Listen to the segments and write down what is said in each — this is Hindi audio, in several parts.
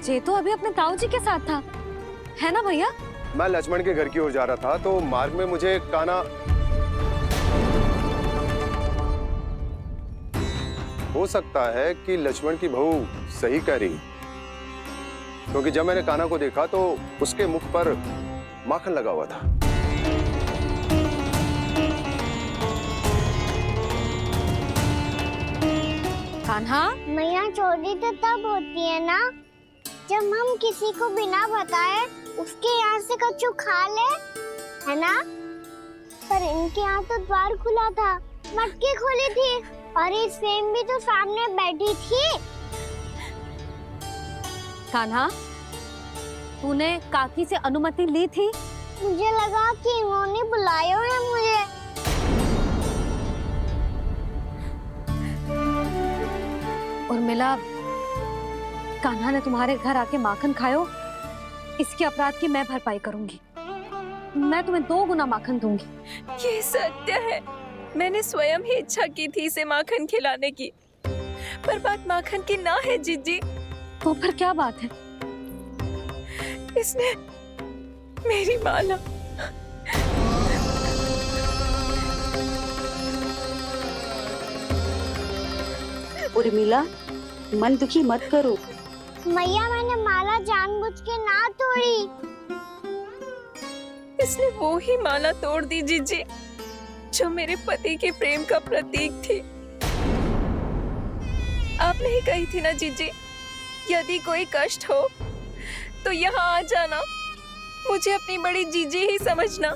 ये तो अभी अपने ताऊ जी के साथ था, है ना भैया? मैं लक्ष्मण के घर की ओर जा रहा था तो मार्ग में मुझे कान्हा, हो सकता है कि लक्ष्मण की बहू सही कह रही, क्योंकि जब मैंने कान्हा को देखा तो उसके मुख पर माखन लगा हुआ था। कान्हा, मैया चोरी तो तब होती है ना जब हम किसी को बिना बताए उसके यहाँ से कच्चू खा ले, है ना? पर इनके यहाँ तो द्वार खुला था, मटकी खोली थी और इस फेम भी तो सामने बैठी थी। कान्हा, तूने काकी से अनुमति ली थी? मुझे लगा कि इन्होंने बुलाया है मुझे। उर्मिला, कान्हा ने तुम्हारे घर आके माखन खायो, इसके अपराध की मैं भरपाई करूंगी। मैं तुम्हें 2 गुना माखन दूंगी। ये सत्य है, मैंने स्वयं ही इच्छा की थी इसे माखन खिलाने की, पर बात माखन की ना है जीजी। तो फिर क्या बात है? इसने मेरी माला, उर्मिला, मन दुखी मत करो। मैया, मैंने माला जानबूझ के ना तोड़ी। इसने वो ही माला तोड़ दी जीजी जो मेरे पति के प्रेम का प्रतीक थी। आपने ही कही थी ना जीजी, यदि कोई कष्ट हो तो यहाँ आ जाना, मुझे अपनी बड़ी जीजी ही समझना।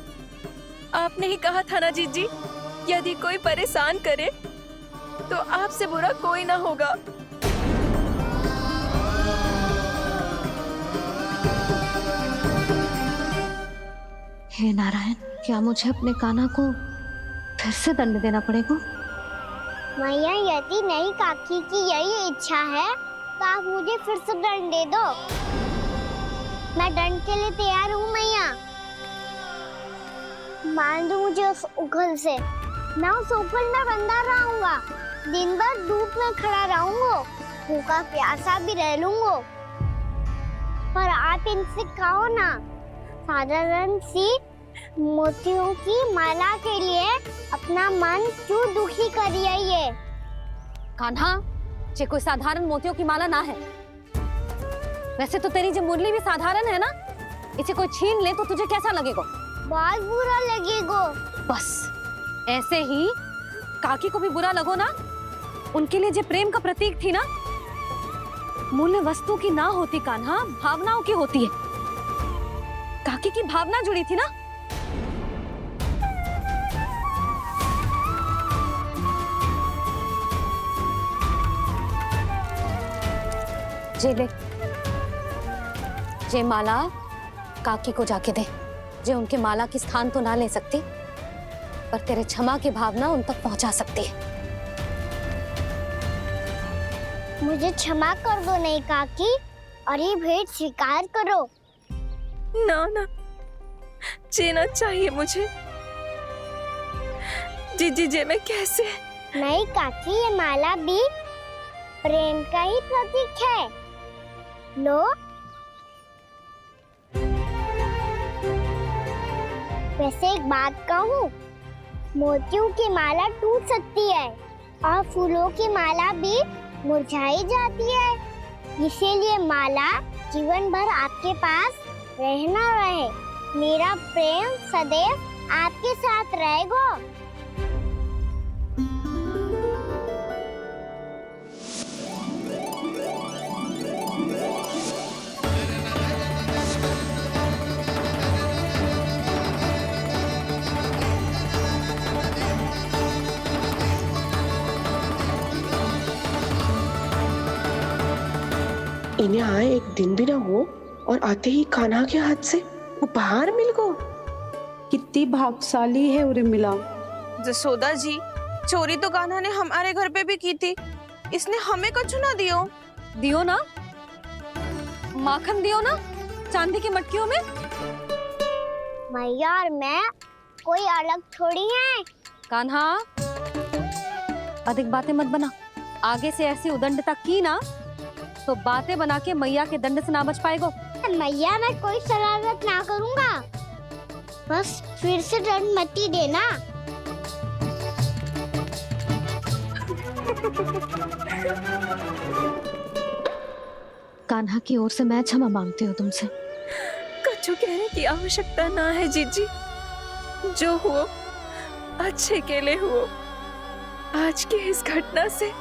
आपने ही कहा था ना जीजी, यदि कोई परेशान करे तो आपसे बुरा कोई ना होगा। हे नारायण, क्या मुझे अपने कान्हा को फिर से दंड देना पड़ेगा? मैया, यदि नहीं काकी की यही इच्छा है तो आप मुझे फिर से दंड दे दो। मैं दंड के लिए तैयार हूँ मैया। मान दो मुझे उस उखल से, मैं उस उखल में बंधा रहूंगा, दिन भर धूप में खड़ा रहूंगा, भूखा प्यासा भी रह लूंगा। पर आप इनसे कहो ना, साधारण सी मोतियों की माला के लिए अपना मन क्यों दुखी करिए? ये कान्हा, ये कोई साधारण मोतियों की माला ना है। वैसे तो तेरी जो मुरली भी साधारण है ना, इसे कोई छीन ले तो तुझे कैसा लगेगा? बहुत बुरा लगेगा। बस ऐसे ही काकी को भी बुरा लगो ना। उनके लिए जो प्रेम का प्रतीक थी ना, मूल्य वस्तु की ना होती कान्हा, भावनाओं की होती है। काकी की भावना जुड़ी थी ना। जे ले, जे माला काकी को जाके दे। जे उनके माला की स्थान तो ना ले सकती, पर तेरे क्षमा की भावना उन तक पहुंचा सकती है। मुझे क्षमा कर दो नहीं काकी, और ये भेंट स्वीकार करो। ना ना, जीना चाहिए मुझे जीजी। जे मैं कैसे? नहीं काकी, ये माला भी प्रेम का ही प्रतीक है। लो, वैसे एक बात कहूँ, मोतियों की माला टूट सकती है और फूलों की माला भी मुरझाई जाती है, इसीलिए माला जीवन भर आपके पास रहना रहे। मेरा प्रेम सदैव आपके साथ रहेगा। इन्हें आए एक दिन भी ना हो और आते ही कान्हा के हाथ से उपहार मिल गो। कितनी भाग्यशाली है उर्मिला। जसोदा जी, चोरी तो कान्हा ने हमारे घर पे भी की थी, इसने हमें कछु ना दियो। दियो ना, माखन दियो ना, चांदी की मटकियों में। मैया और मैं कोई अलग थोड़ी हैं। कान्हा, अधिक बातें मत बना। आगे से ऐसी उदंडता की ना तो बातें बना के मैया के दंड से ना बच पाएगो। मैया मैं कोई शरारत ना करूंगा, बस फिर से दंड मत ही देना। कान्हा की ओर से मैं क्षमा मांगती हूँ तुमसे। कछु कहने की आवश्यकता ना है जीजी, जो हुआ अच्छे के लिए हुआ। आज की इस घटना से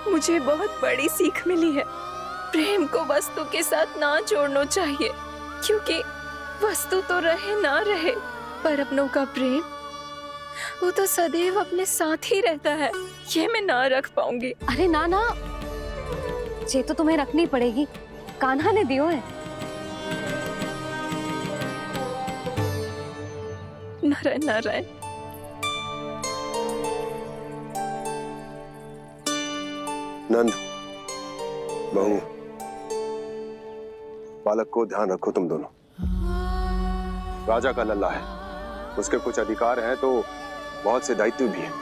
मुझे बहुत बड़ी सीख मिली है। प्रेम को वस्तु के साथ ना जोड़ना चाहिए, क्योंकि वस्तु तो रहे ना रहे, पर अपनों का प्रेम वो तो सदैव अपने साथ ही रहता है। ये मैं ना रख पाऊंगी। अरे ना ना, ये तो तुम्हें रखनी पड़ेगी, कान्हा ने दियो है। नारायण नारायण। नंद, बहू, बालक को ध्यान रखो तुम दोनों। राजा का लल्ला है, उसके कुछ अधिकार हैं तो बहुत से दायित्व भी हैं।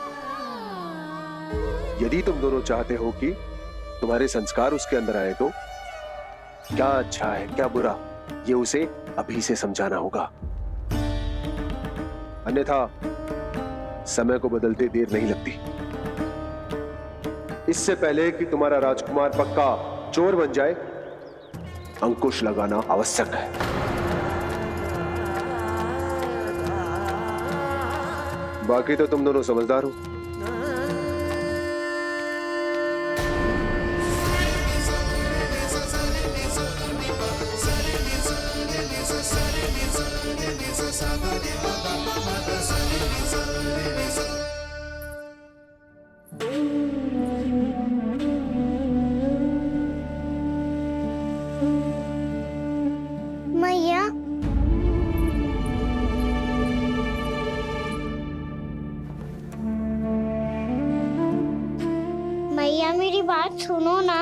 यदि तुम दोनों चाहते हो कि तुम्हारे संस्कार उसके अंदर आए तो क्या अच्छा है क्या बुरा, ये उसे अभी से समझाना होगा, अन्यथा समय को बदलते देर नहीं लगती। इससे पहले कि तुम्हारा राजकुमार पक्का चोर बन जाए, अंकुश लगाना आवश्यक है। बाकी तो तुम दोनों समझदार हो। मैया मैया मेरी बात सुनो ना।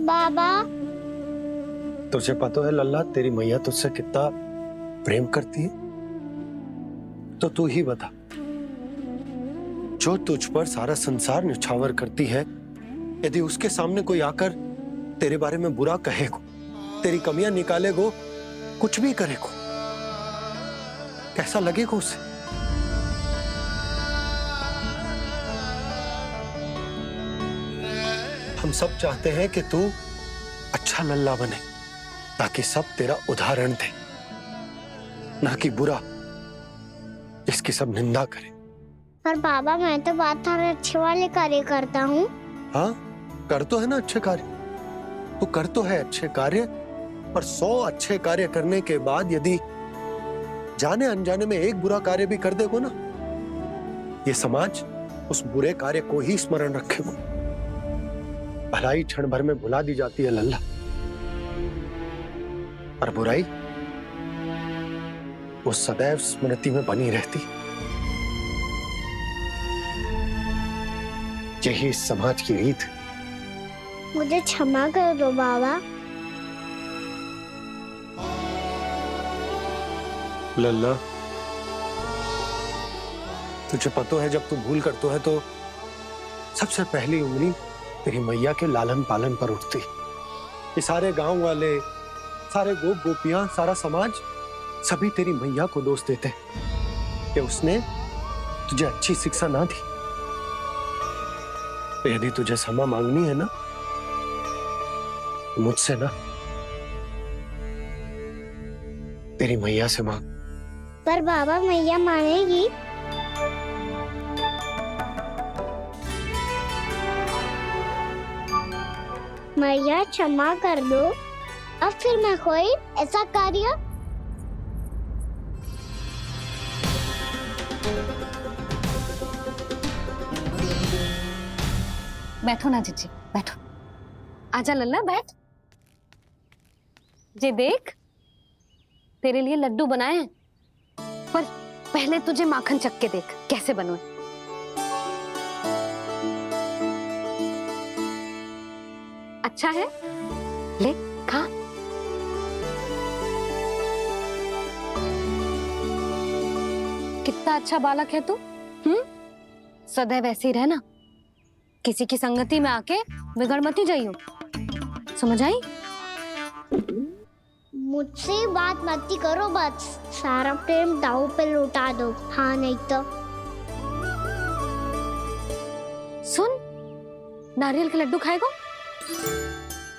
बाबा तुझे पता है लल्ला, तेरी मैया तुझसे कितना प्रेम करती है, तो तू ही बता, जो तुझ पर सारा संसार न्यौछावर करती है, यदि उसके सामने कोई आकर तेरे बारे में बुरा कहेगो, तेरी कमियां निकालेगो, कुछ भी करेगो, कैसा लगेगा उसे? हम सब चाहते हैं कि तू अच्छा लल्ला बने, ताकि सब तेरा उदाहरण दे, ना कि बुरा जिसकी सब निंदा करे। पर बाबा मैं तो बात थारे अच्छे वाले कार्य करता हूँ। हाँ, कर तो है ना अच्छे कार्य, तू कर तो है अच्छे कार्य, पर 100 अच्छे कार्य करने के बाद यदि जाने अनजाने में एक बुरा कार्य भी कर देगो ना, ये समाज उस बुरे कार्य को ही स्मरण रखेगो। भलाई क्षण भर में भुला दी जाती है लल्ला, पर बुराई वो सदैव स्मृति में बनी रहती। यही इस समाज की रीत। मुझे क्षमा कर दो बाबा। लल्ला, तुझे पता है जब तू भूल करतो है तो सबसे पहली उंगली तेरी मैया के लालन पालन पर उठती। ये सारे गांव वाले, सारे गोप गोपियां, सारा समाज सभी तेरी मैया को दोष देते कि उसने तुझे अच्छी शिक्षा ना दी। तो यदि तुझे क्षमा मांगनी है ना, मुझसे ना, तेरी मैया से मांग। पर बाबा मैया मानेगी? मैया क्षमा कर दो, अब फिर मैं कोई ऐसा कार्य। बैठो ना जीजी, बैठो। आजा लल्ला, बैठ। जे देख, तेरे लिए लड्डू बनाए हैं, पर पहले तुझे माखन चख के देख कैसे बने। अच्छा है, ले खा। कितना अच्छा बालक है तू। सदैव ऐसे ही रहना, किसी की संगति में आके बिगड़ मती जाइयो, समझ आई? मुझसे बात मत ही करो, बस सारा प्रेम दाव पे लौटा दो। हाँ नहीं तो सुन, नारियल के लड्डू खाएगा?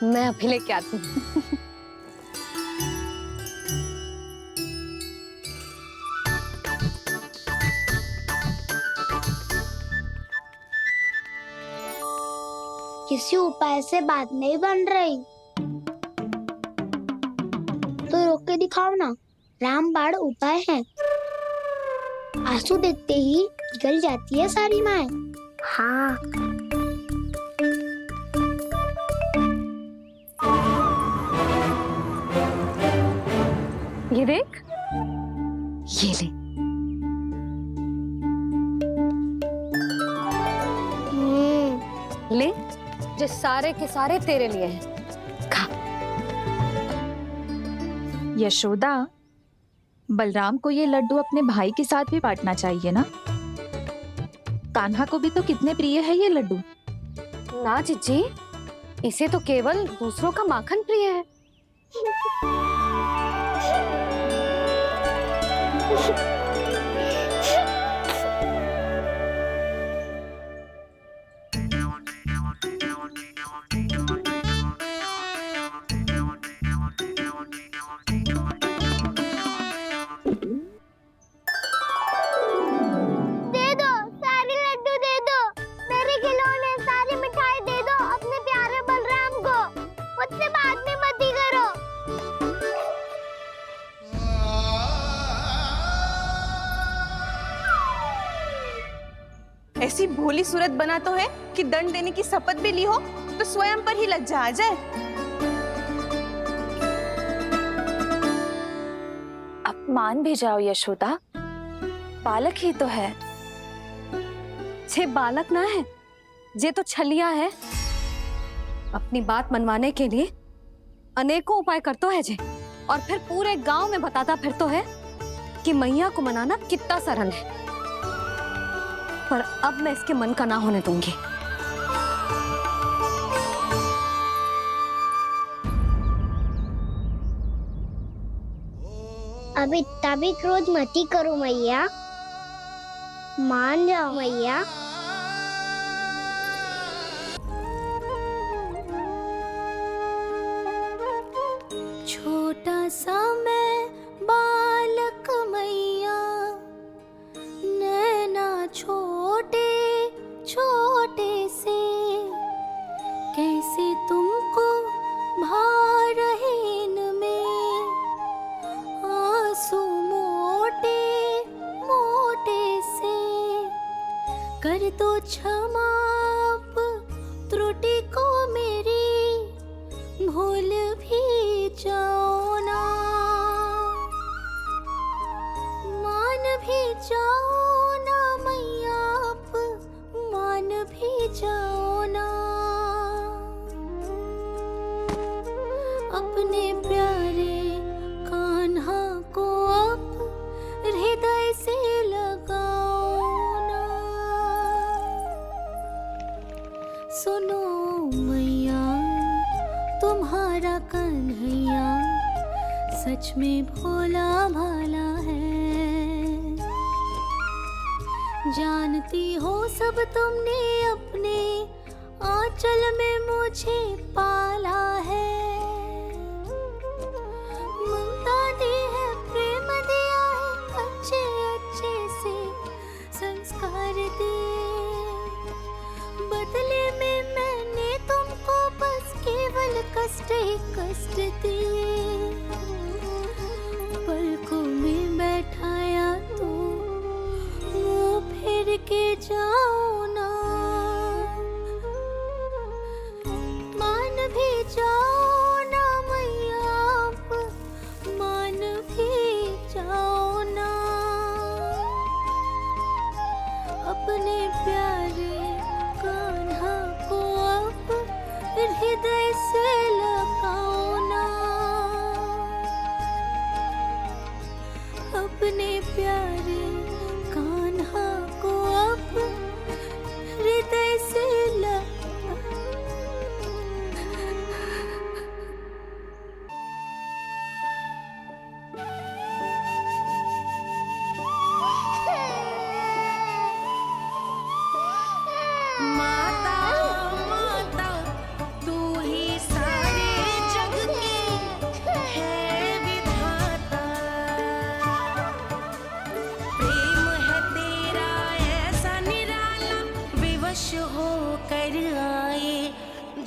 मैं अभी लेके आती हूँ। किसी उपाय से बात नहीं बन रही तो रोक के दिखाओ ना। रामबाण उपाय है। आंसू देखते ही पिघल जाती है सारी माए। हाँ ये देख, ये ले। ले, जो सारे के सारे तेरे लिए हैं, खा। यशोदा, बलराम को ये लड्डू अपने भाई के साथ भी बांटना चाहिए ना। कान्हा को भी तो कितने प्रिय है ये लड्डू। ना जीजी, इसे तो केवल दूसरों का माखन प्रिय है। दे दो, सारे लड्डू दे दो, मेरे खिलौने सारी मिठाई दे दो अपने प्यारे बलराम को। मुझसे बाद में मत ही करो। ऐसी भोली सूरत बना तो है कि दंड देने की शपथ भी ली हो तो स्वयं पर ही लज्जा आ जाए। अब मान भी जाओ यशोदा, बालक ही तो है। छे बालक ना है, जे तो छलिया है। अपनी बात मनवाने के लिए अनेकों उपाय करतो है जे, और फिर पूरे गांव में बताता फिरतो है कि मैया को मनाना कितना सरल है। पर अब मैं इसके मन का ना होने दूंगी। अब इतना भी क्रोध मत ही करो मैया, मान जाओ मैया। छोटा सा मैं बालक मैया, नैना छोटे छोटे से, कैसे तुमको भा रहे इनमें आंसू मोटे मोटे से। कर दो क्षमा त्रुटि को मेरी, भूल भी जाओ ना, मान भी जाओ ना मैया, आप मान भी जाओ ना। अपने प्यारे कान्हा को अब हृदय से लगाओ ना। सुनो मैया, तुम्हारा कन्हैया सच में भोला भाला है। जानती हो सब तुमने अपने आंचल में मुझे पाला है। ममता दी है, प्रेम दिया है, अच्छे अच्छे से संस्कार दिए। बदले में मैंने तुमको बस केवल कष्ट ही कष्ट दिए। पलकों में बैठाया तो मुंह फेर के जाओ ना, मान भी जाओ ना मैया, आप मान भी जाओ ना। अपने प्यारे कान्हा को अब हृदय से लगाओ ना। अपने प्यारे कान्हा को अब हृदय से लगाओ।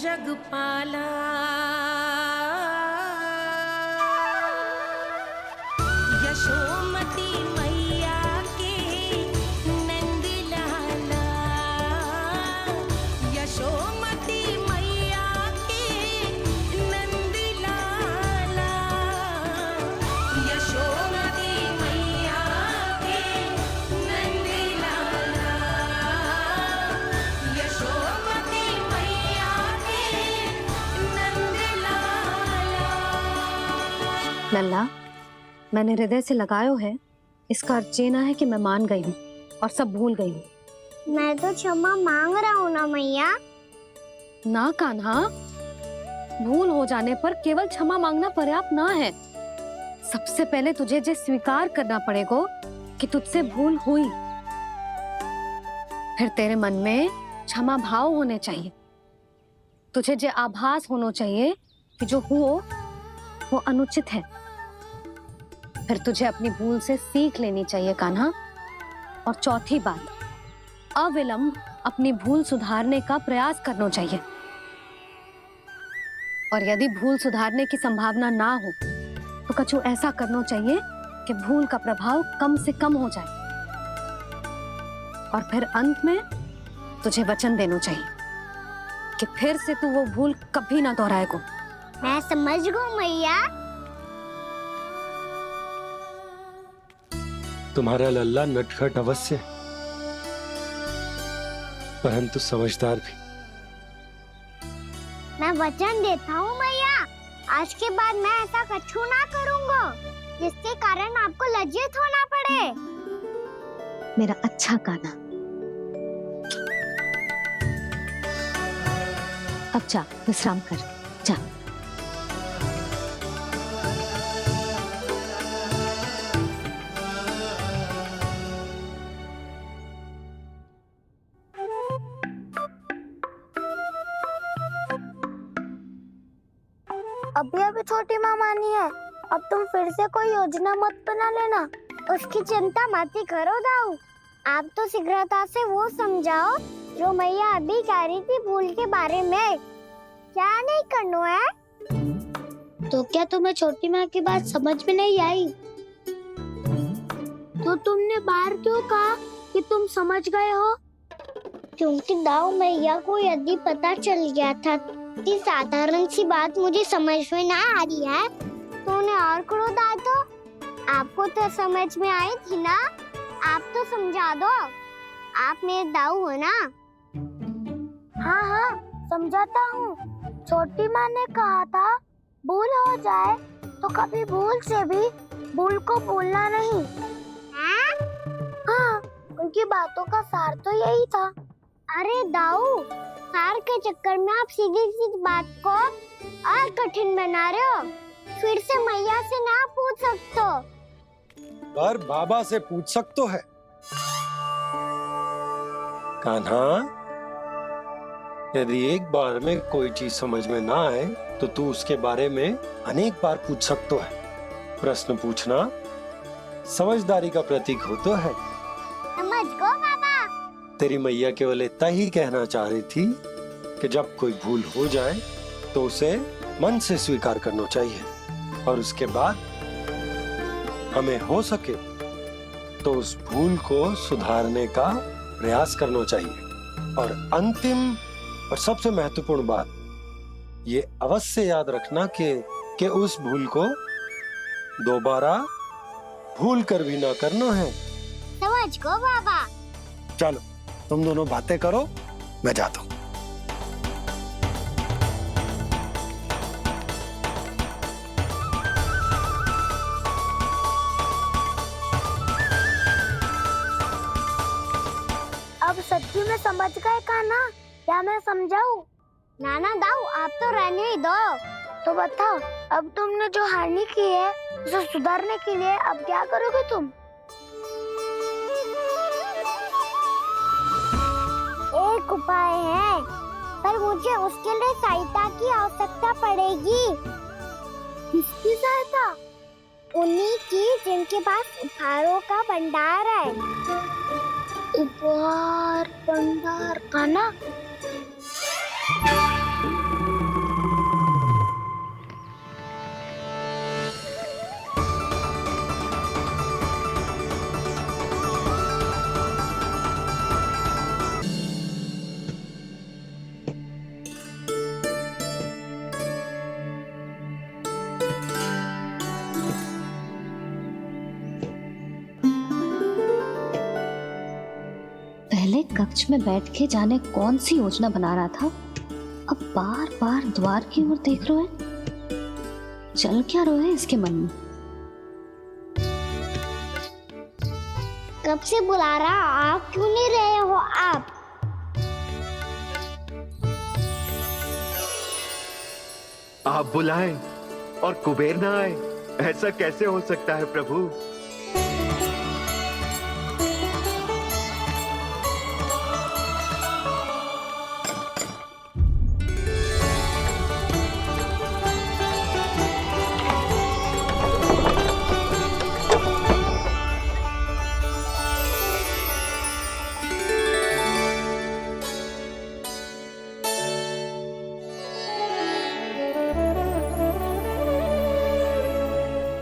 जगपाला यशोमती मैया के नंद लाला यशोमती मैया के नंद लाला यशोमती मैया के नंद लाला यशोमती मैया के नंद लाला। लल्ला, मैंने हृदय से लगायो है, इसका अर्थ ये ना है कि मैं मान गई हूँ और सब भूल गई हूँ। मैं तो क्षमा मांग रहा हूँ ना मैया। ना कान्हा, भूल हो जाने पर केवल क्षमा मांगना पर्याप्त ना है। सबसे पहले तुझे जे स्वीकार करना पड़ेगा कि तुझसे भूल हुई। फिर तेरे मन में क्षमा भाव होने चाहिए। तुझे जे आभास होना चाहिए कि जो हुआ वो अनुचित है। फिर तुझे अपनी भूल से सीख लेनी चाहिए कान्हा। और चौथी बात, अविलंब अपनी भूल सुधारने का प्रयास करना चाहिए। और यदि भूल सुधारने की संभावना ना हो तो कछु ऐसा करना चाहिए कि भूल का प्रभाव कम से कम हो जाए। और फिर अंत में तुझे वचन देना चाहिए कि फिर से तू वो भूल कभी ना दोहराएगा। मैं समझ गई मैया। तुम्हारा लल्ला नटखट अवश्य है, परंतु समझदार भी। मैं वचन देता हूँ मैया, आज के बाद मैं ऐसा कछु ना करूँगा जिसके कारण आपको लज्जित होना पड़े। मेरा अच्छा कान्हा, अब जा विश्राम कर, जा। अभी अभी छोटी माँ मानी है, अब तुम फिर से कोई योजना मत बना लेना। उसकी चिंता मत ही करो दाऊ। आप तो शीघ्रता से वो समझाओ जो मैया अभी कह रही थी भूल के बारे में। क्या नहीं करना है? तो क्या तुम्हें छोटी माँ की बात समझ में नहीं आई? तो तुमने बाहर क्यों कहा कि तुम समझ गए हो? क्योंकि दाऊ मैया को यदि पता चल गया था कि साधारण सी बात मुझे समझ में ना आ रही है तो उन्हें और क्रोध आया। तो आपको तो समझ में आई थी ना, आप तो समझा दो। आप मेरे दाऊ हो ना। हाँ हाँ समझाता हूँ। छोटी माँ ने कहा था भूल हो जाए तो कभी भूल से भी भूल को भूलना नहीं। हाँ, उनकी बातों का सार तो यही था। अरे दाऊ, सार के चक्कर में आप सीधी सीधी बात को और कठिन बना रहे हो। फिर से मैया से ना पूछ सकते हो, पर बाबा से पूछ सकते है। कान्हा, यदि एक बार में कोई चीज समझ में ना आए तो तू उसके बारे में अनेक बार पूछ सकते है। प्रश्न पूछना समझदारी का प्रतीक होता है। समझ गो बाबा। तेरी मैया केवल इतना ही कहना चाह रही थी कि जब कोई भूल हो जाए तो उसे मन से स्वीकार करना चाहिए और उसके बाद हमें हो सके तो उस भूल को सुधारने का प्रयास करना चाहिए। और अंतिम और सबसे महत्वपूर्ण बात ये अवश्य याद रखना कि उस भूल को दोबारा भूल कर भी ना करना है। समझ गो बाबा। चलो तुम दोनों बातें करो, मैं जाता हूँ। अब सच्ची में समझ गए कान्हा? क्या मैं समझाऊं? नाना दाऊ, आप तो रहने ही दो। तो बताओ, अब तुमने जो हानि की है उसे सुधारने के लिए अब क्या करोगे तुम? एक उपाय है, पर मुझे उसके लिए सहायता की आवश्यकता पड़ेगी। किसकी सहायता? उन्हीं की जिनके पास उपहारों का भंडार है। उपहार भंडार का ना? बीच में बैठ के जाने कौन सी योजना बना रहा था, अब बार बार द्वार की ओर देख रहे हैं। चल क्या रहे हैं इसके मन में? कब से बुला रहा, आप क्यों नहीं रहे हो आप? आप बुलाएं और कुबेर ना आए, ऐसा कैसे हो सकता है प्रभु?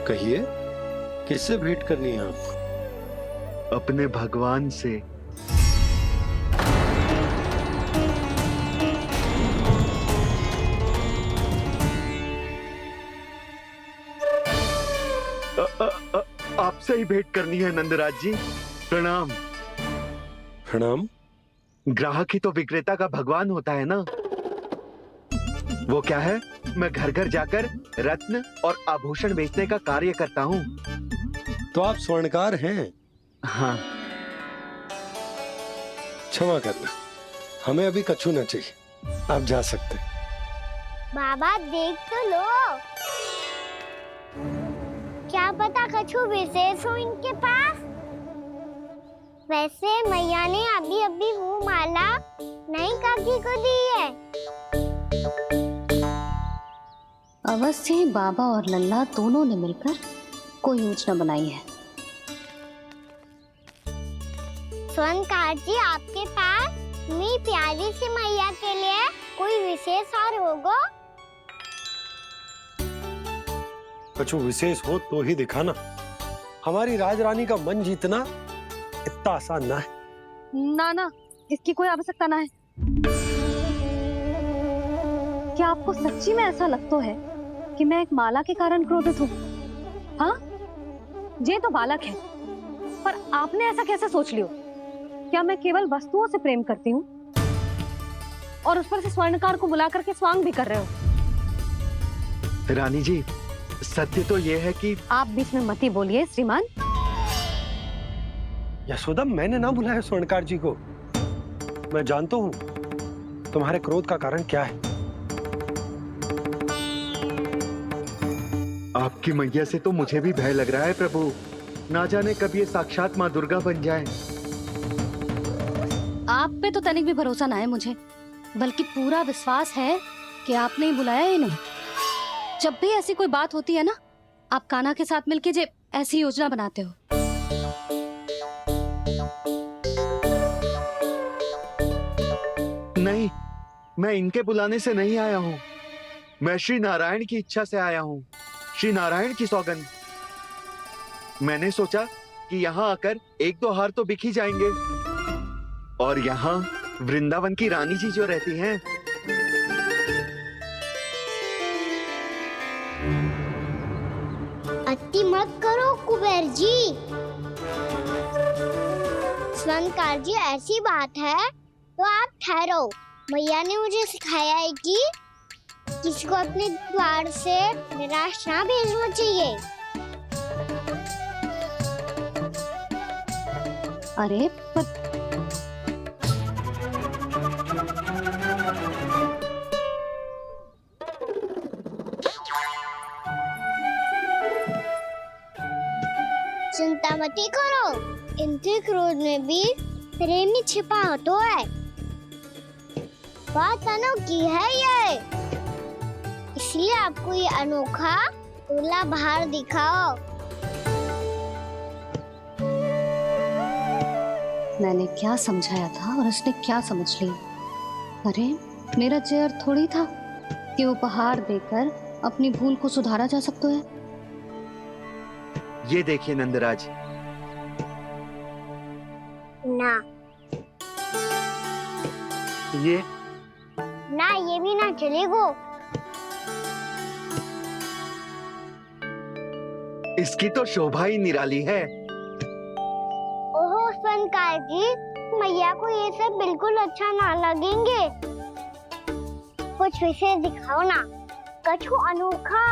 कहिए, किससे भेंट करनी है आपको? अपने भगवान से। आपसे ही भेंट करनी है नंदराज जी। प्रणाम। प्रणाम। ग्राहक ही तो विक्रेता का भगवान होता है ना। वो क्या है, मैं घर घर जाकर रत्न और आभूषण बेचने का कार्य करता हूँ। तो आप स्वर्णकार हैं? हाँ। क्षमा करना, हमें अभी कछु न चाहिए, आप जा सकते हैं। बाबा देख तो लो, क्या पता कछु विशेष हो इनके पास। वैसे मैया ने अभी अभी वो माला नई काकी को दी है। अवश्य ही बाबा और लल्ला दोनों ने मिलकर कोई योजना बनाई है। स्वर्णकार जी, आपके पास मेरी प्यारी सी मैया के लिए कोई विशेष और होगा? कछु विशेष हो तो ही दिखाना। हमारी राजरानी का मन जीतना इतना आसान ना है। ना, इसकी कोई आवश्यकता ना है। क्या आपको सच्ची में ऐसा लगता है कि मैं एक माला के कारण क्रोधित हूँ? हाँ, ये तो बालक है, पर आपने ऐसा कैसे सोच लियो? क्या मैं केवल वस्तुओं से प्रेम करती हूँ और उस पर से स्वर्णकार को बुला करके स्वांग भी कर रहे हो? रानी जी, सत्य तो ये है कि आप बीच में मत ही बोलिए श्रीमान। यशोदा, मैंने ना बुलाया स्वर्णकार जी को। मैं जानता हूँ तुम्हारे क्रोध का कारण क्या है। आपकी मैया से तो मुझे भी भय लग रहा है प्रभु। ना जाने कब ये साक्षात माँ दुर्गा बन जाए। आप पे तो तनिक भी भरोसा ना है मुझे, बल्कि पूरा विश्वास है कि आपने ही बुलाया है इन्हें। जब भी ऐसी कोई बात होती है ना, आप कान्हा के साथ मिलके जे ऐसी योजना बनाते हो। नहीं, मैं इनके बुलाने से नहीं आया हूँ। मैं श्री नारायण की इच्छा से आया हूँ, श्री नारायण की सौगंध। मैंने सोचा कि यहाँ आकर एक दो हार तो बिक ही जाएंगे। और यहाँ वृंदावन की रानी जी जो रहती हैं, अति मत करो कुबेर जी। स्वर्णकार जी, ऐसी बात है तो आप ठहरो। मैया ने मुझे सिखाया है कि किसी को अपने द्वार से निराश ना भेजना चाहिए। अरे पर चिंता मत करो, इनके क्रोध में भी प्रेम ही छिपा तो है। बात अनोखी है ये, इसलिए आपको ये अनोखा दूल्हा बाहर दिखाओ। मैंने क्या समझाया था और उसने क्या समझ लिया? अरे मेरा जयर थोड़ी था कि उपहार देकर अपनी भूल को सुधारा जा सकता है। ये देखिए नंदराज। ना ये ना, ये भी ना चलेगो। इसकी तो शोभा ही निराली है। ओहो स्वर्णकार जी, मैया को ये सब बिल्कुल अच्छा ना लगेंगे। कुछ विशेष दिखाओ ना, कछु अनोखा।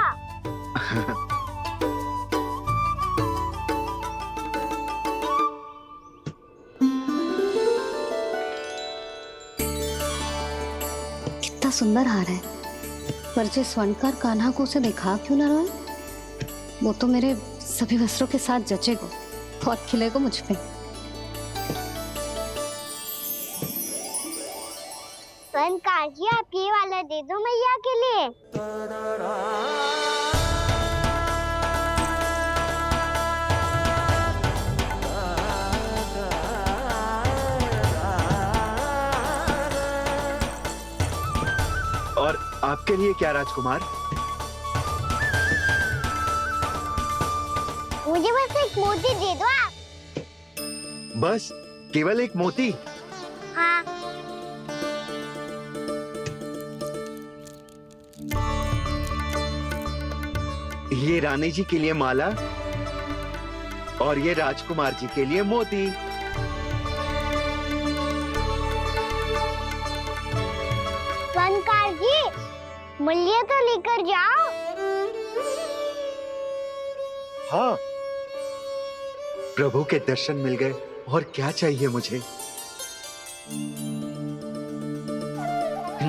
कितना सुंदर हार है, पर जो स्वर्णकार कान्हा को उसे दिखा क्यों ना रहा है? वो तो मेरे सभी वस्त्रों के साथ जचेगा और खिलेगा मुझ पे। स्वर्णकार जी, आप ये वाला दे दो मैया के लिए। और आपके लिए क्या राजकुमार? मुझे बस एक मोती दे दो आप। बस केवल एक मोती? हाँ। ये रानी जी के लिए माला और ये राजकुमार जी के लिए मोती। स्वर्णकार जी, मूल्य तो लेकर जाओ। हाँ, प्रभु के दर्शन मिल गए और क्या चाहिए मुझे?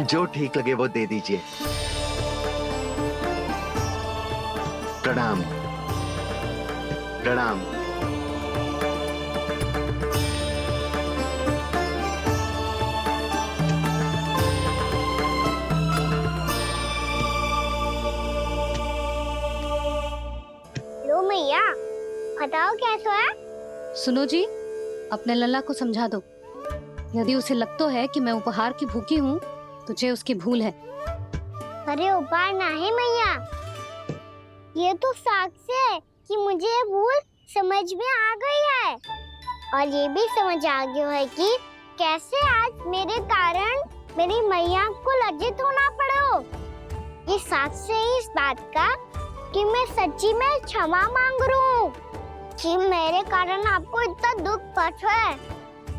जो ठीक लगे वो दे दीजिए। प्रणाम प्रणाम। लो मैया, बताओ कैसा है? सुनो जी, अपने लल्ला को समझा दो। यदि उसे लगता है कि मैं उपहार की भूखी हूँ, तुझे उसकी भूल है। अरे उपहार ना है मैया, ये तो साक्ष्य है कि मुझे ये भूल समझ में आ गई है, और ये भी समझ आ गया है कि कैसे आज मेरे कारण मेरी मैया को लज्जित होना पड़ो। ये साक्ष्य है इस बात का कि मैं सच्ची में क्षमा मांग रहा हूँ कि मेरे कारण आपको इतना दुख पहुंचा है।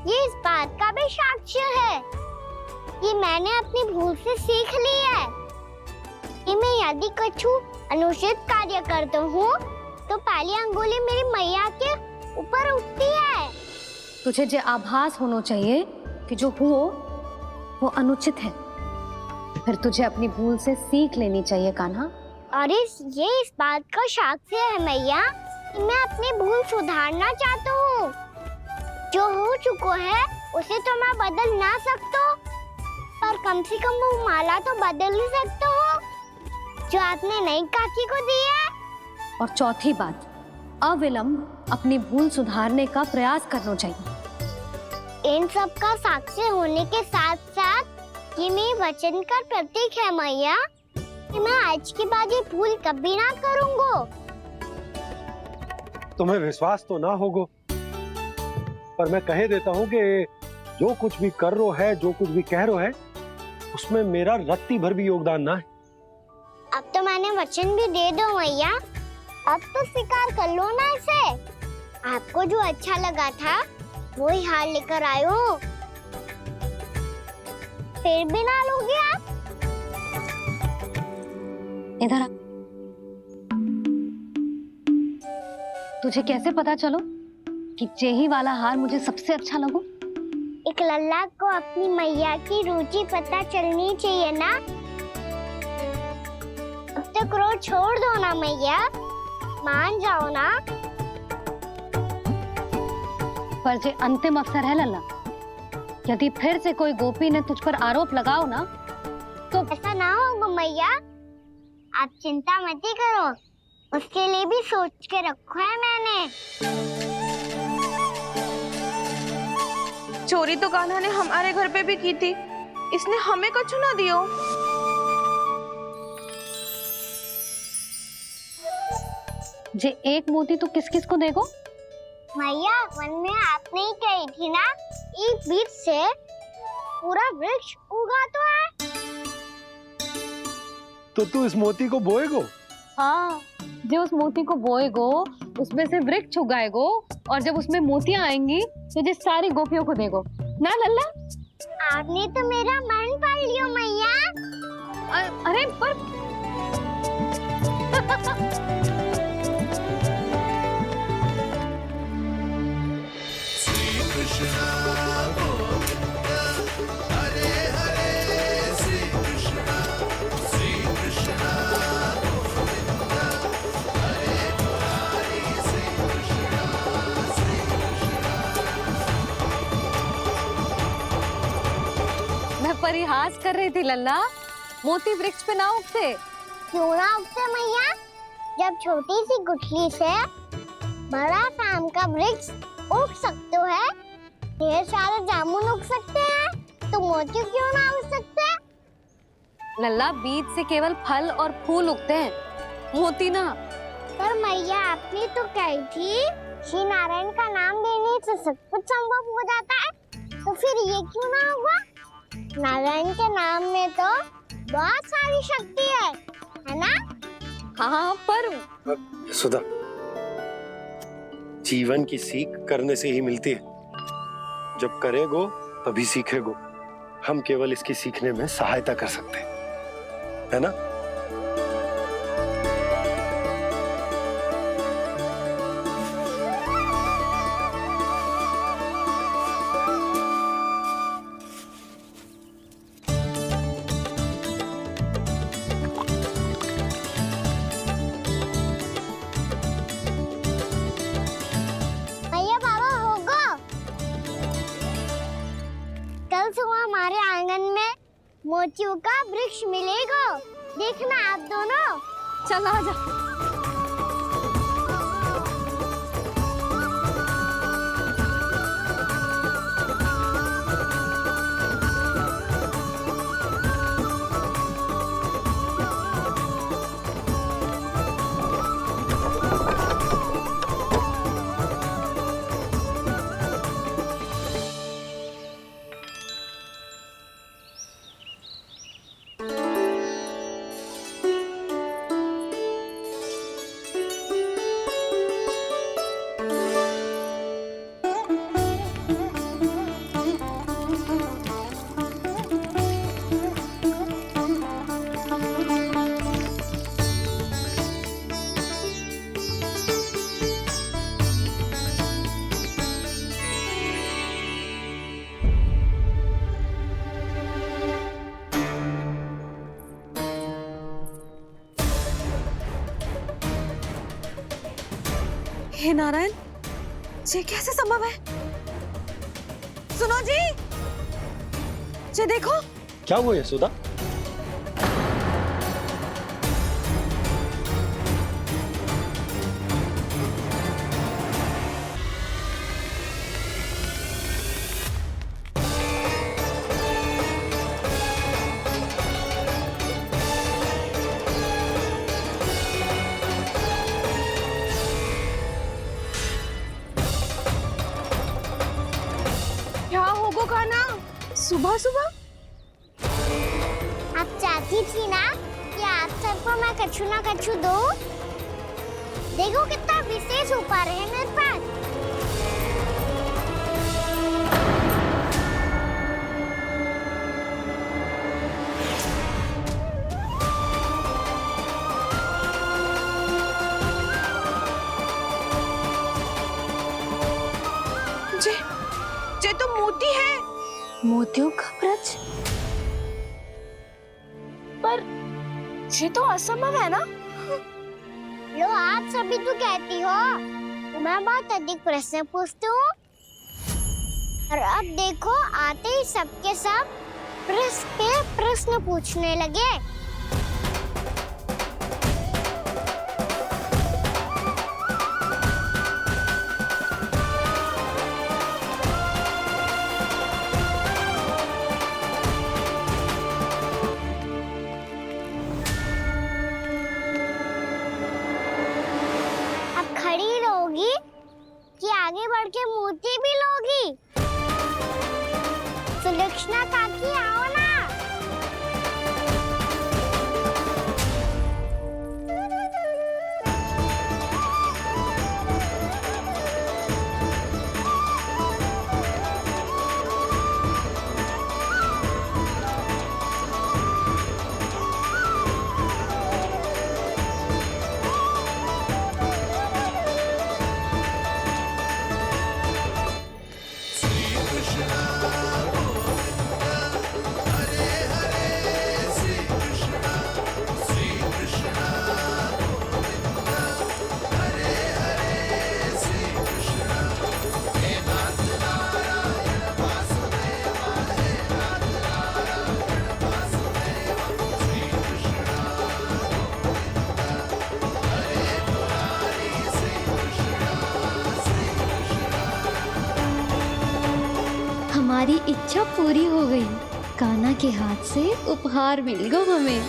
ये इस बात का भी साक्ष्य है कि मैंने अपनी भूल से सीख ली है कि मैं यदि कछु अनुचित कार्य करता हूँ तो पहली अंगुली मेरी मैया के ऊपर उठती है। तुझे जो आभास होना चाहिए कि जो हुआ वो अनुचित है, फिर तुझे अपनी भूल से सीख लेनी चाहिए कान्हा। और ये इस बात का साक्ष्य है मैया कि मैं अपनी भूल सुधारना चाहता हूँ। जो हो चुका है उसे तो मैं बदल ना सकता, पर कम से कम वो माला तो बदल ही सकता हूँ जो आपने नई काकी को दी है। और चौथी बात, अविलंब अपनी भूल सुधारने का प्रयास करना चाहिए। इन सब का साक्षी होने के साथ साथ ये मेरे वचन का प्रतीक है मैया कि मैं आज के बाद ये भूल कभी ना करूँगा। तुम्हें विश्वास तो ना होगा, पर मैं कह देता हूँ कि जो कुछ भी कर रो है, जो कुछ भी कह रो है, उसमें मेरा रत्ती भर भी योगदान ना है। अब तो मैंने वचन भी दे दो मैया, अब तो स्वीकार कर लो ना इसे। आपको जो अच्छा लगा था वही हार लेकर आयो, फिर भी ना लोगे आप? इधर आ। तुझे कैसे पता चलो कि जेही वाला हार मुझे सबसे अच्छा लगो? एक लल्ला को अपनी मैया की रुचि पता चलनी चाहिए ना। अब तक क्रोध छोड़ दो ना मैया, मान जाओ ना। पर जे अंतिम अवसर है लल्ला, यदि फिर से कोई गोपी ने तुझ पर आरोप लगाओ ना तो ऐसा ना होगा मैया, आप चिंता मत ही करो, उसके लिए भी सोच के रखो है मैंने। चोरी तो कान्हा ने हमारे घर पे भी की थी, इसने हमें कछु ना दियो। जे एक मोती तो किस किस को देगो? मैया, मन में आपने ही कही थी ना, एक बीज से पूरा वृक्ष उगा तो है। तो तू इस मोती को बोएगो? हाँ, जो उस मोती को बोएगो उसमें से वृक्ष उगाएगो, और जब उसमें मोतियां आएंगी तो जिस सारी गोपियों को देगो। ना लल्ला। आपने तो मेरा मन पढ़ लियो मैया। अरे पर मैं परिहास कर रही थी लल्ला, मोती वृक्ष पे ना उगते। क्यों ना उगते मैया? जब छोटी सी गुठली से बड़ा आम का वृक्ष उग सकते है, ढेर सारे जामुन उग सकते हैं, तो मोती क्यों ना उग सकते? लल्ला, बीज से केवल फल और फूल उगते हैं, मोती ना। पर मैया आपने तो कही थी श्री नारायण का नाम लेने से सब कुछ संभव हो जाता है, तो फिर ये क्यों ना होगा? नारायण के नाम में तो बहुत सारी शक्ति है ना? हाँ, पर सुधा, जीवन की सीख करने से ही मिलती है। जब करेगो तभी सीखेगो। हम केवल इसकी सीखने में सहायता कर सकते हैं, है ना? भैया बाबा होगो, कल सुबह हमारे आंगन में मोतियों का वृक्ष मिलेगा। देखना आप दोनों। चल आ जा। हे नारायण, ये कैसे संभव है? सुनो जी, ये देखो। क्या हुआ है सुधा? क्या होगो खाना सुबह सुबह? आप चाहती थी ना कि आप सबको मैं कछु ना कछु दूं? देखो कितना विशेष उपहार है मेरे पास। ये तो मोती है। मोतियों का वृक्ष? पर ये तो असंभव है ना? लो, आप सभी तो कहती हो मैं बहुत अधिक प्रश्न पूछती हूँ, और अब देखो आते ही सबके सब प्रश्न पे प्रश्न पूछने लगे। खड़ी रहोगी कि आगे बढ़ के मोती भी लोगी? सुलक्षणा काकी आओ ना। हमारी इच्छा पूरी हो गई। कान्हा के हाथ से उपहार मिल गया हमें।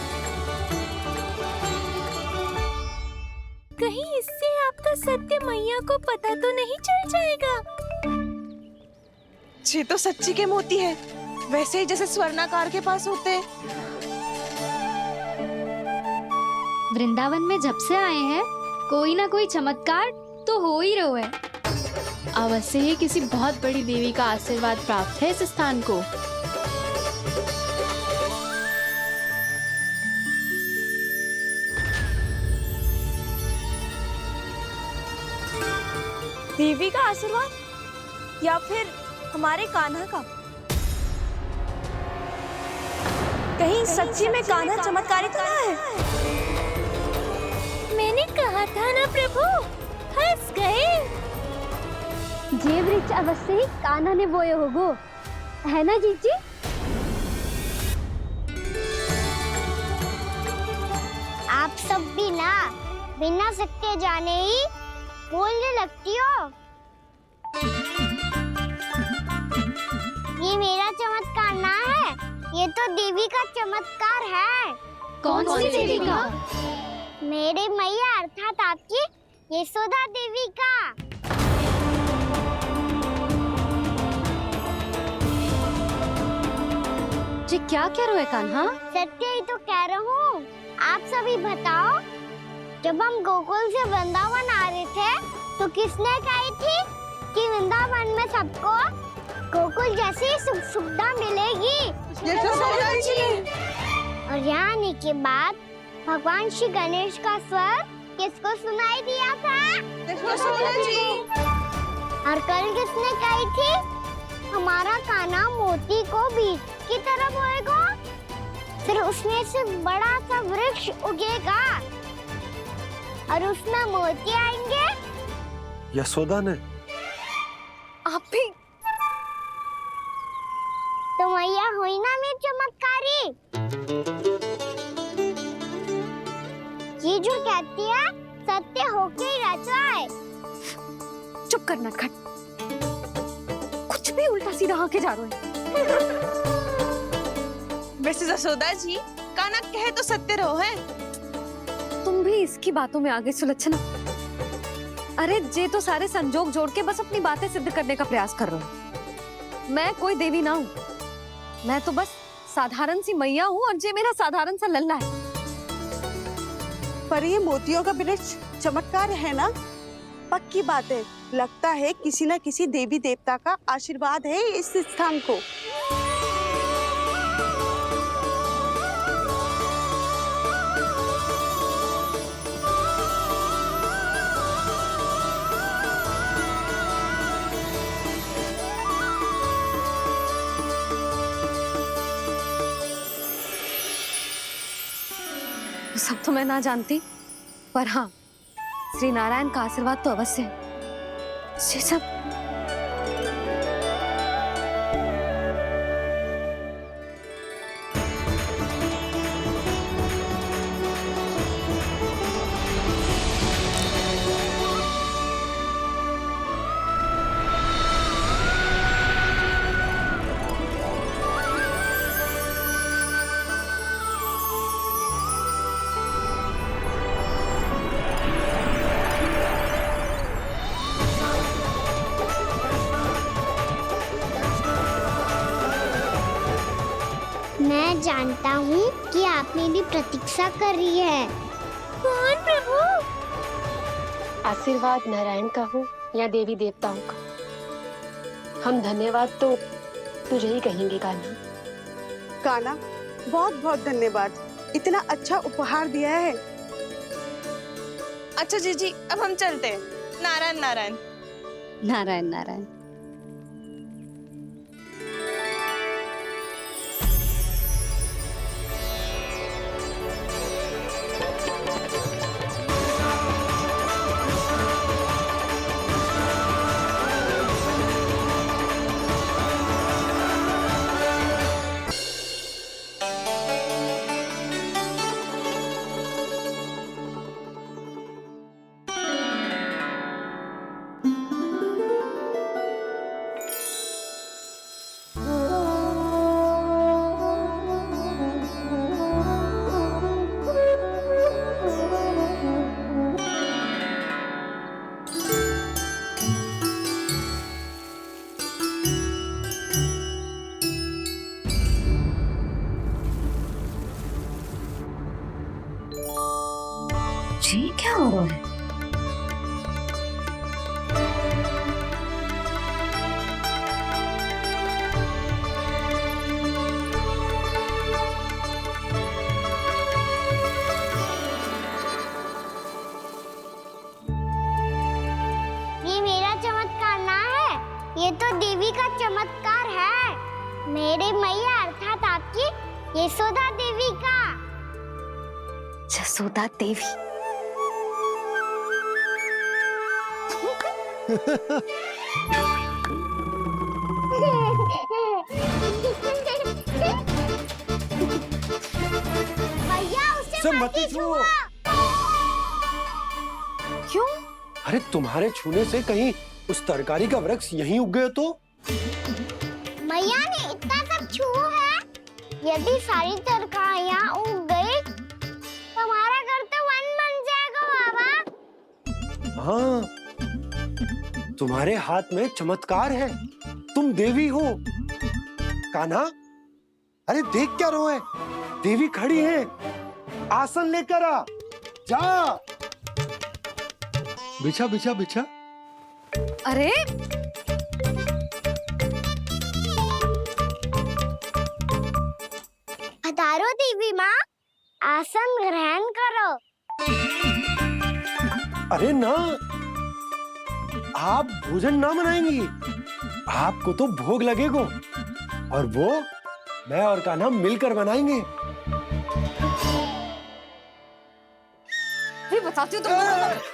कहीं इससे आपका सत्य मैया को पता तो नहीं चल जाएगा? ये तो सच्ची के मोती है, वैसे ही जैसे स्वर्णाकार के पास होते हैं। वृंदावन में जब से आए हैं कोई ना कोई चमत्कार तो हो ही रहा है। अवश्य ही किसी बहुत बड़ी देवी का आशीर्वाद प्राप्त है इस स्थान को। देवी का आशीर्वाद या फिर हमारे कान्हा का? कहीं सच्ची में कान्हा चमत्कारी तो ना है? मैंने कहा था ना प्रभु, हंस गए। ये वृक्ष अवश्य ही कान्हा ने बोए होगो, है ना जीजी? आप सब भी ना बिना सत्य जाने ही बोलने लगती हो। ये मेरा चमत्कार ना है, ये तो देवी का चमत्कार है। कौन सी देवी का? मेरे मैया अर्थात आपकी यशोदा देवी का। जी क्या कह रहे हो कान्हा? सत्य ही तो कह रहा हूँ। आप सभी बताओ, जब हम गोकुल से वृंदावन आ रहे थे तो किसने कही थी कि वृंदावन में सबको गोकुल जैसी सुख सुविधा मिलेगी? यशोदा जी। और यहाँ आने के बाद भगवान श्री गणेश का स्वर किसको सुनाई दिया था? यशोदा जी। और कल किसने कही थी हमारा कान्हा मोती को बीज की तरह बोएगा, फिर उसमें से बड़ा सा वृक्ष उगेगा और उसमें मोती आएंगे? यशोदा ने? आप भी? तो मैया हुई ना मेरी चमत्कारी। ये जो कहती है सत्य होके ही रहता है। चुप करना खट, कुछ भी उल्टा सीधा आके जा रहे हैं। वैसे यशोदा जी, कान्हा कहे तो सत्य रहो है। तुम भी इसकी बातों में आगे सुलझना। अरे जे तो सारे संजोग जोड़ के बस अपनी बातें सिद्ध करने का प्रयास कर रहे हो। मैं कोई देवी ना हूँ, मैं तो बस साधारण सी मैया हूँ और जे मेरा साधारण सा लल्ला है। पर ये मोतियों का वृक्ष चमत्कार है ना? पक्की बात है, लगता है किसी न किसी देवी देवता का आशीर्वाद है इस स्थान को। सब तो मैं ना जानती, पर हाँ, श्री नारायण का आशीर्वाद तो अवश्य है। ये सब मैं जानता हूँ कि आप मेरी प्रतीक्षा कर रही है। कौन प्रभु? आशीर्वाद नारायण का हो या देवी देवताओं का, हम धन्यवाद तो तुझे ही कहेंगे कान्हा। कान्हा, बहुत बहुत धन्यवाद, इतना अच्छा उपहार दिया है। अच्छा जीजी, अब हम चलते हैं। नारायण नारायण। नारायण नारायण। जी क्या हो रहा है? ये मेरा चमत्कार ना है, ये तो देवी का चमत्कार है। मेरे मैया अर्थात आपकी यशोदा देवी का। जसोदा देवी। भैया उसे सब मत मत ही छुओ। छुआ। क्यों? अरे तुम्हारे छूने से कहीं उस तरकारी का वृक्ष यहीं उग गया तो? मैया ने इतना सब छुआ है, यदि सारी तरकारियां उग गई तो हमारा घर तो वन बन जाएगा बाबा। हाँ, तुम्हारे हाथ में चमत्कार है, तुम देवी हो। कान्हा, अरे देख क्या रो है, देवी खड़ी है, आसन लेकर आ, जा। बिछा बिछा बिछा। अरे पधारो देवी माँ, आसन ग्रहण करो। अरे ना, आप भोजन ना मनाएंगी, आपको तो भोग लगेगा और वो मैं और कान्हा मिलकर बनाएंगे। फिर बताती हूँ तुमको।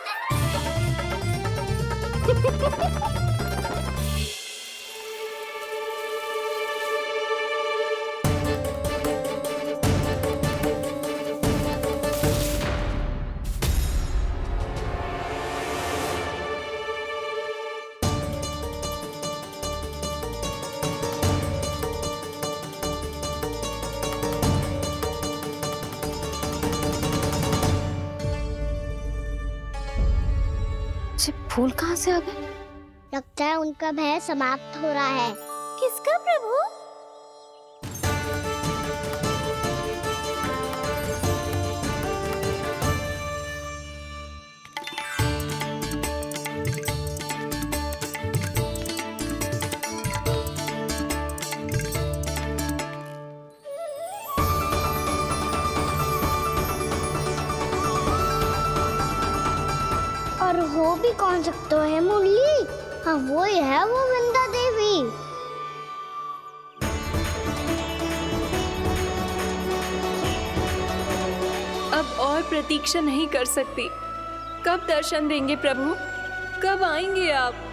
फूल कहाँ से आ गए? लगता है उनका भय समाप्त हो रहा है। किसका प्रभु? और हो भी कौन सकता है मुरली? हाँ वो ही है, वो वृंदा देवी। अब और प्रतीक्षा नहीं कर सकती। कब दर्शन देंगे प्रभु? कब आएंगे आप?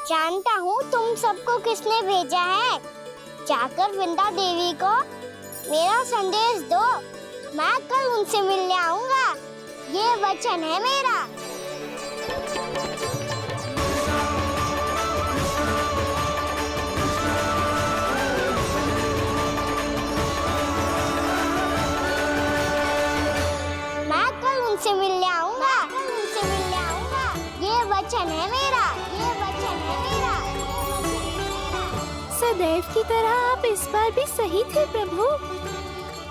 जानता हूँ तुम सबको किसने भेजा है। जाकर वृंदा देवी को मेरा संदेश दो, मैं कल उनसे मिलने आऊंगा, ये वचन है मेरा। मैं कल उनसे मिलने आऊंगा, ये वचन है मेरा, ये वचन है मेरा। सदैव की तरह आप इस बार भी सही थे प्रभु।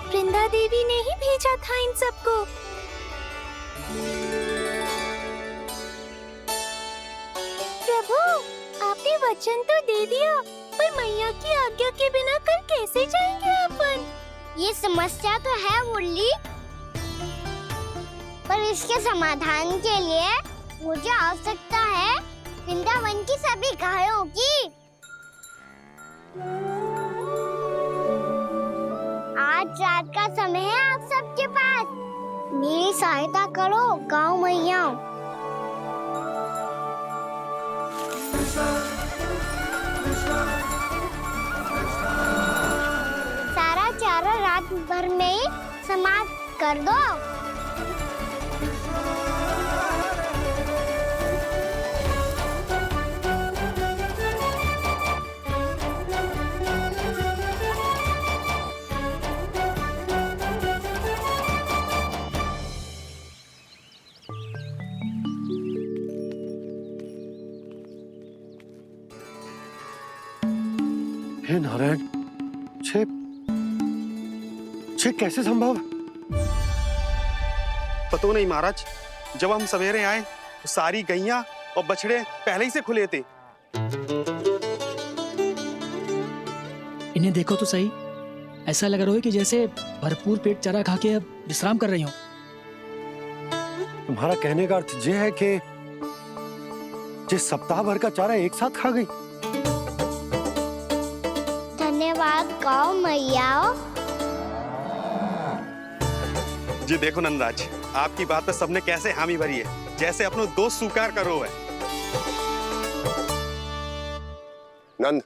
वृंदा देवी ने ही भेजा था इन सबको। प्रभु, आपने वचन तो दे दिया, पर मैया की आज्ञा के बिना कल कैसे जाएंगे अपन? ये समस्या तो है मुरली, पर इसके समाधान के लिए मुझे आवश्यकता है वृंदावन की सभी गायों की। आज रात का समय है आप सबके पास, मेरी सहायता करो गाँव मैया। सारा चारा रात भर में ही समाप्त कर दो। हे नारायण, छे कैसे संभव? पतो नहीं महाराज, जब हम सवेरे आए तो सारी गैया और बछड़े पहले ही से खुले थे। इन्हें देखो तो सही, ऐसा लग रहा है कि जैसे भरपूर पेट चारा खा के अब विश्राम कर रही हो। तुम्हारा कहने का अर्थ ये है कि जिस सप्ताह भर का चारा एक साथ खा गई। धन्यवाद गाँव मैया। जी देखो नंदराज, आपकी बात पे सबने कैसे हामी भरी है, जैसे अपनो दोस्त स्वीकार करो है। नंद,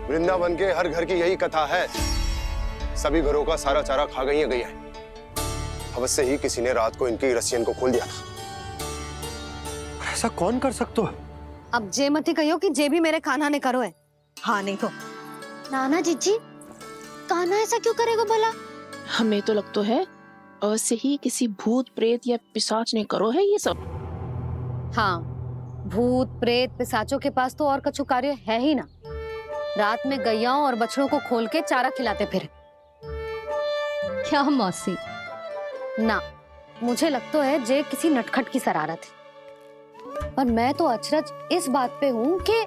वृंदावन के हर घर की यही कथा है। सभी घरों का सारा चारा खा गई है गैया। अवश्य ही किसी ने रात को इनकी रस्सियन को खोल दिया था। ऐसा कौन कर सकता है? अब जे मती कहियो कि जे भी मेरे कान्हा ने करो है। हाँ नहीं तो नाना जीजी, कान्हा ऐसा क्यों करेगा भला? हमें तो लगता है अवश्य ही किसी भूत प्रेत या पिशाच ने करो है ये सब। हाँ, भूत प्रेत पिशाचों के पास तो और कछु कार्य है ही ना। रात में गैयाओं और बछड़ों को खोल के चारा खिलाते फिर। क्या मौसी? ना, मुझे लगता है जे किसी नटखट की शरारत है। पर मैं तो अचरज इस बात पे हूँ कि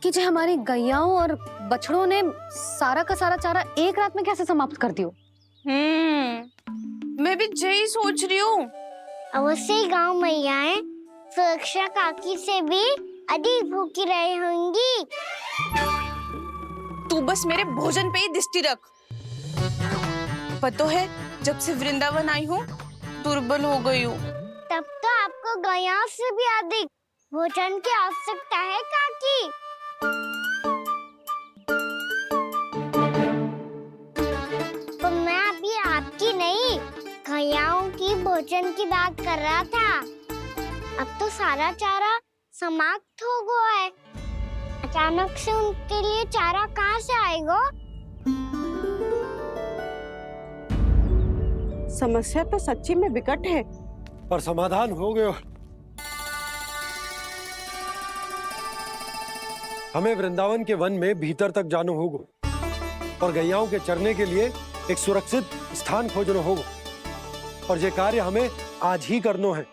जो हमारी गैयाओं और बछड़ों ने सारा का सारा चारा एक रात में कैसे समाप्त कर दियो। मैं भी यही सोच रही हूँ। अवश्य ही गाँव मैयाएं सुरक्षा काकी से भी अधिक भूखी रही होंगी। तू बस मेरे भोजन पे ही दृष्टि रख। पता है, जब से वृंदावन आई हूँ दुर्बल हो गई हूँ। तब तो आपको गैया से भी अधिक भोजन की आवश्यकता है काकी। तो मैं अभी आपकी नहीं, गैयाओं की भोजन की बात कर रहा था। अब तो सारा चारा समाप्त हो गया है। अचानक से उनके लिए चारा कहाँ से आएगा? समस्या तो सच्ची में विकट है, पर समाधान हो गयो। हमें वृंदावन के वन में भीतर तक जाना होगा और गैयाओं के चरने के लिए एक सुरक्षित स्थान खोजना होगा, और ये कार्य हमें आज ही करना है।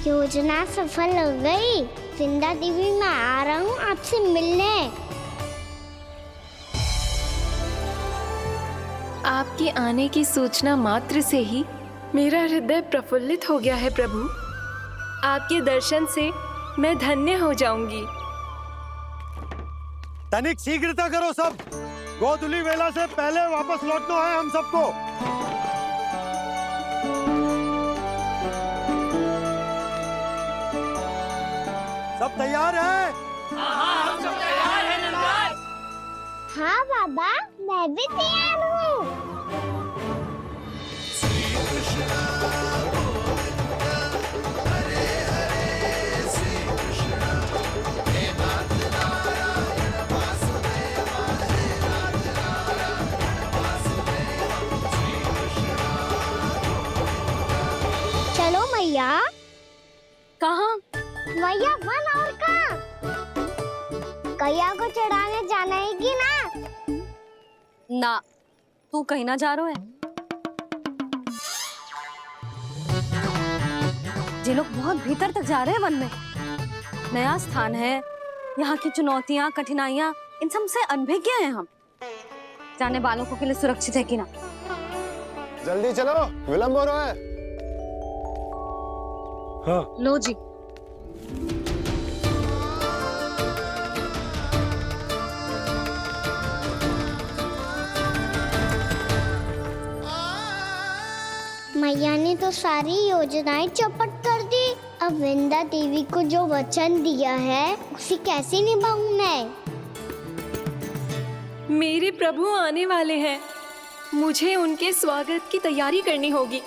योजना सफल हो गई। वृंदा देवी, मैं आ रहा हूँ आपसे मिलने। आपके आने की सूचना मात्र से ही मेरा हृदय प्रफुल्लित हो गया है प्रभु। आपके दर्शन से मैं धन्य हो जाऊंगी। तनिक शीघ्रता करो सब, गोधुली वेला से पहले वापस लौटना है हम सबको। सब तैयार है? हाँ, हम सब तैयार हैं नंदराज। हाँ बाबा, मैं भी तैयार हूँ। चलो मैया। कहाँ? मैया वन और कहाँ? गैया को चढ़ाने जाना है कि ना? ना, तू कहीं ना जा रहा है। ये लोग बहुत भीतर तक जा रहे हैं वन में। नया स्थान है, यहाँ की चुनौतियाँ, कठिनाइयाँ, इन सब से अनभिज्ञ हैं हम। जाने वालों के लिए सुरक्षित है कि ना? जल्दी चलो, विलंब हो रहा है। हाँ। लो जी। मैया ने तो सारी योजनाएं चौपट कर दी। अब वृंदा देवी को जो वचन दिया है उसे कैसे निभाऊं मैं? मेरे प्रभु आने वाले हैं, मुझे उनके स्वागत की तैयारी करनी होगी।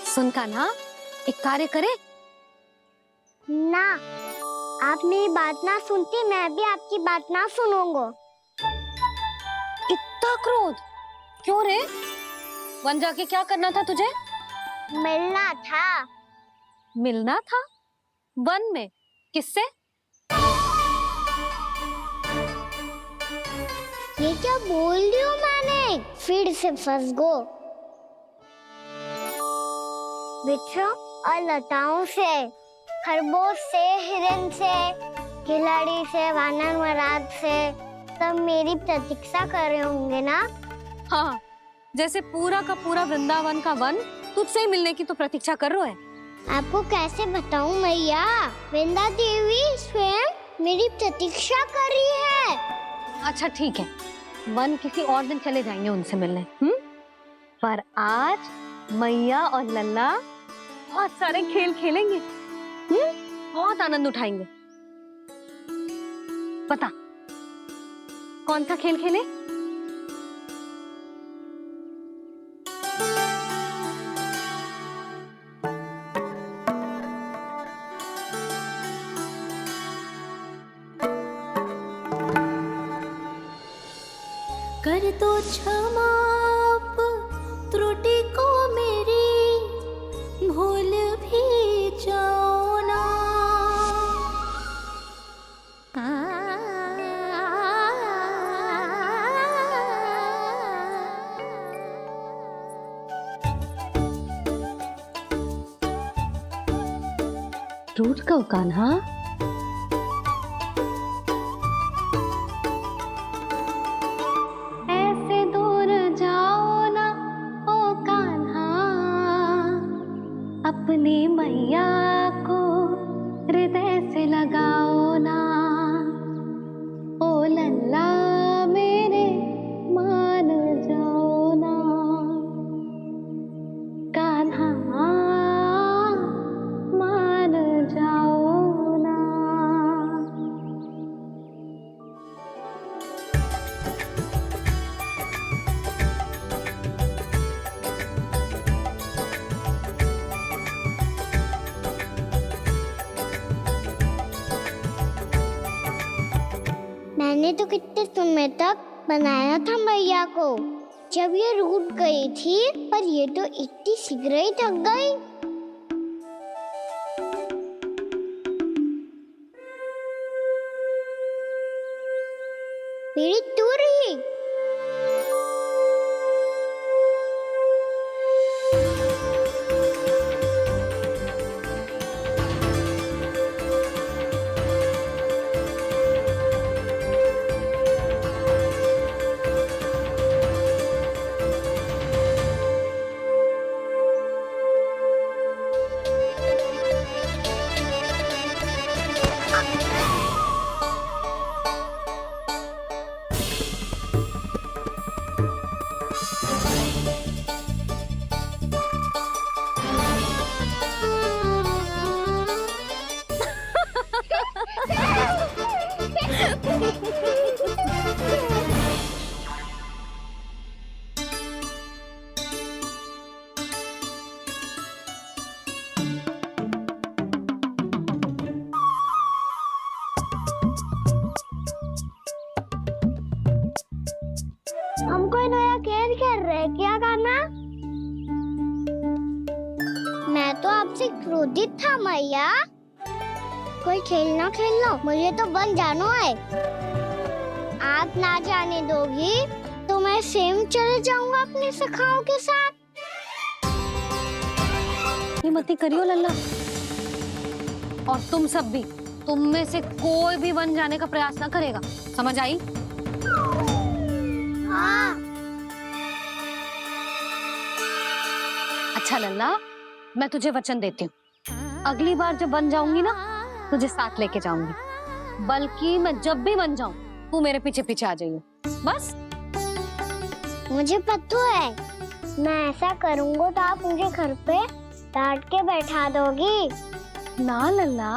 सुन कान्हा, एक कार्य करे? ना, आप मेरी बात ना सुनती, मैं भी आपकी बात ना सुनूंगा। इतना क्रोध क्यों रे? वन जाके क्या करना था तुझे? मिलना था। मिलना था? वन में? किससे? ये क्या बोल रही हूँ मैंने? फिर से फंस गो। वृक्षों और लताओं से, खरगोश से, हिरन से, खिलाड़ी से, वानर महाराज से, सब मेरी प्रतीक्षा कर रहे होंगे ना? हाँ, जैसे पूरा का पूरा वृंदावन का वन तुझसे ही मिलने की तो प्रतीक्षा कर रहा है। आपको कैसे बताऊं मैया? वृंदा देवी स्वयं मेरी प्रतीक्षा कर रही है। अच्छा ठीक है, वन किसी और दिन चले जाएंगे उनसे मिलने। पर आज मैया और लल्ला बहुत सारे खेल खेलेंगे। बहुत आनंद उठाएंगे। पता कौन सा खेल खेले? कर दो क्षमा त्रुटि को मेरी, भूल भी जाओ ना। टूट गओ कान्हा? ऐसे दूर जाओ ना ओ कान्हा, अपनी मैया को हृदय से लगाओ ना। ओ लल्ला मेरे मान जाओ ना, कान्हा मान जाओ ना। मैंने तो कितने समय तक बनाया था मैया को, जब ये रूठ गई थी, पर ये तो इतनी शीघ्र ही थक गई। मेरी दूर ही। हम कोई नया खेल खेल रहे हैं क्या करना? मैं तो आपसे क्रोधित था मैया। कोई खेलना खेलना, मुझे तो बन जानो है। आप ना जाने दोगी तो मैं स्वयं चले जाऊंगा अपने सखाओं के साथ। ये मती करियो लल्ला, और तुम सब भी, तुम में से कोई भी वन जाने का प्रयास ना करेगा, समझ आई? हाँ। अच्छा लल्ला, मैं तुझे वचन देती हूँ, अगली बार जब बन जाऊंगी ना तुझे साथ लेके जाऊंगी। बल्कि मैं जब भी बन जाऊं तू मेरे पीछे पीछे आ जाइए बस। मुझे पता है, मैं ऐसा करूंगा तो आप मुझे घर पे डांट के बैठा दोगी। ना लल्ला,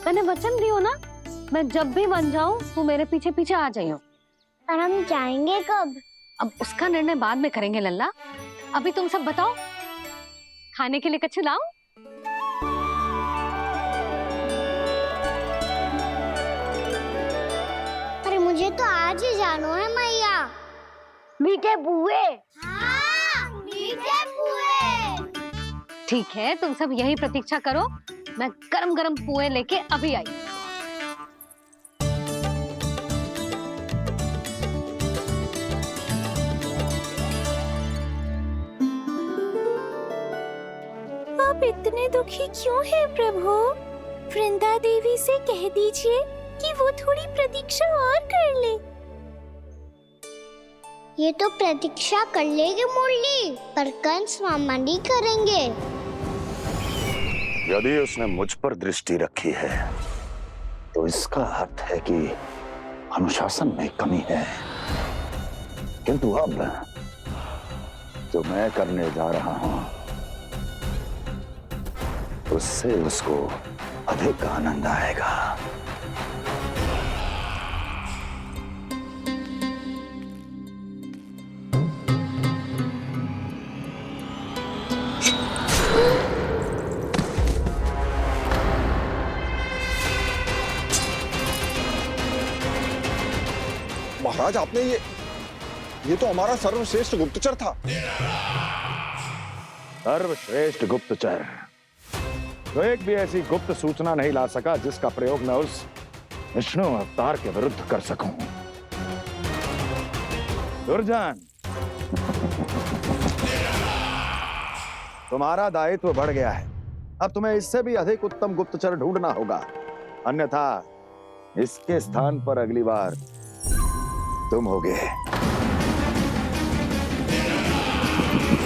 मैंने वचन दियो ना, मैं जब भी बन जाऊं तू मेरे पीछे पीछे आ जाइयो। और हम जाएंगे कब? अब उसका निर्णय बाद में करेंगे लल्ला। अभी तुम सब बताओ, खाने के लिए कुछ लाऊं? अरे मुझे तो आज ही जाना है मैया। मीठे बुए। हाँ, मीठे बुए। ठीक है, तुम सब यही प्रतीक्षा करो, मैं गरम गरम पुए लेके अभी आई। आप इतने दुखी क्यों हैं प्रभु? वृंदा देवी से कह दीजिए कि वो थोड़ी प्रतीक्षा और कर ले। ये तो प्रतीक्षा कर लेगी मुरली, पर कंस मामा नहीं करेंगे। यदि उसने मुझ पर दृष्टि रखी है तो इसका अर्थ है कि अनुशासन में कमी है। किंतु अब जो मैं करने जा रहा हूं उससे उसको अधिक आनंद आएगा। महाराज, आपने ये तो हमारा सर्वश्रेष्ठ गुप्तचर था। सर्वश्रेष्ठ गुप्तचर तो एक भी ऐसी गुप्त सूचना नहीं ला सका जिसका प्रयोग मैं उस विष्णु अवतार के विरुद्ध कर सकूं। दुर्जन, तुम्हारा दायित्व बढ़ गया है। अब तुम्हें इससे भी अधिक उत्तम गुप्तचर ढूंढना होगा, अन्यथा इसके स्थान पर अगली बार तुम होगे।